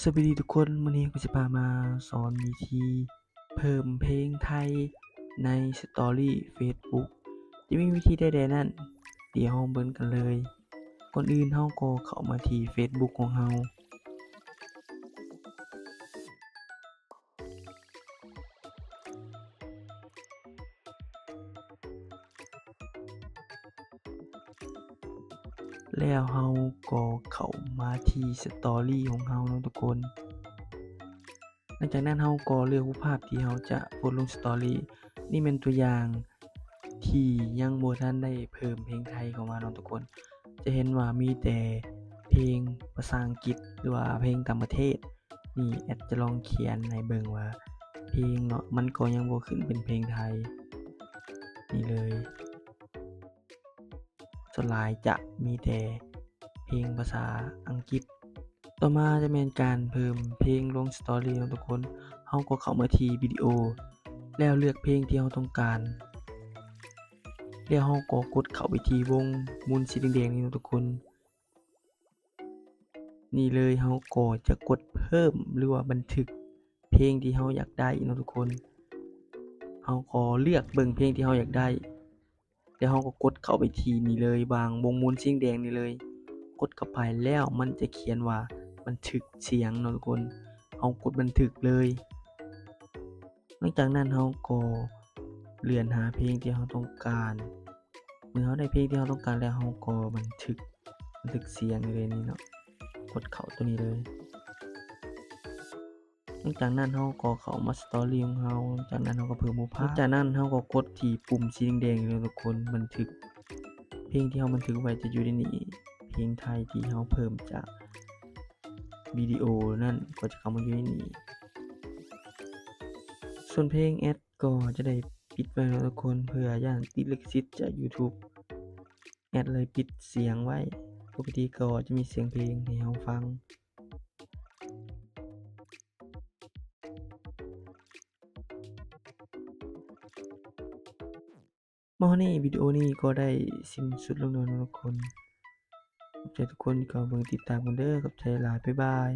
สวัสดีทุกคนมื้อนี้กูสิพามาสอนวิธีเพิ่มเพลงไทยใน Story เฟซบุ๊กจะมีวิธีใดๆนั้นเดี๋ยวเราเบิ่งกันเลยก่อนอื่นเราก็เข้ามาที่เฟซบุ๊กของเราแล้วเราก็เข้ามาที่ Story ของเราเนาะทุกคนหลังจากนั้นเราก็เลือกรูปภาพที่เราจะโพสต์ลง Story นี่เป็นตัวอย่างที่ยังบ่ทันได้เพิ่มเพลงไทยเข้ามาเนาะทุกคนจะเห็นว่ามีแต่เพลงภาษาอังกฤษหรือว่าเพลงต่างประเทศนี่แอดจะลองเขียนให้เบิ่งว่าเพลงเนาะมันก็ยังบ่ขึ้นเป็นเพลงไทยนี่เลยส่วนหลายจะมีแต่เพลงภาษาอังกฤษต่อมาจะเป็นการเพิ่มเพลงลง Story เนาะทุกคนเราก็เข้ามาที่วิดีโอแล้วเลือกเพลงที่เราต้องการแล้วเราก็กดเข้าไปที่วงหมุนสีแดงๆนี่เนาะทุกคนนี่เลยเราก็จะกดเพิ่มหรือว่าบันทึกเพลงที่เราอยากได้เนาะทุกคนเราก็เลือกเบิ่งเพลงที่เราอยากได้แล้วเราก็กดเข้าไปที่นี่เลยวางวงหมุนสีแดงนี่เลยกดเข้าไปแล้วมันจะเขียนว่าบันทึกเสียงเนาะทุกคนเรากดบันทึกเลยหลังจากนั้นเราก็เลื่อนหาเพลงที่เราต้องการเมื่อเราได้เพลงที่เราต้องการแล้วเราก็บันทึกเสียงเลยนี่เนาะกดเข้าตัวนี้เลยหลังจากนั้นเราก็เข้ามา Story ของเราหลังจากนั้นเราก็เพิ่มรูปภาพหลังจากนั้นเราก็กดที่ปุ่มสีแดงๆนี่ทุกคนบันทึกเพลงที่เราบันทึกไว้จะอยู่ในนี้เพลงไทยที่เราเพิ่มจากวิดีโอนั่นก็จะเข้ามาอยู่ในนี้ส่วนเพลงแอดก็จะได้ปิดไว้แล้วทุกคนเพื่อย้านติดลิขสิทธิ์จาก YouTube แอดเลยปิดเสียงไว้ปกติก็จะมีเสียงเพลงให้เราฟังมานี่วิดีโอนี้ก็ได้สิ้นสุดลงแล้วนะทุกคนขอบใจทุกคนที่เข้าเบิ่งติดตามกันเด้อขอบใจหลายบ๊ายบาย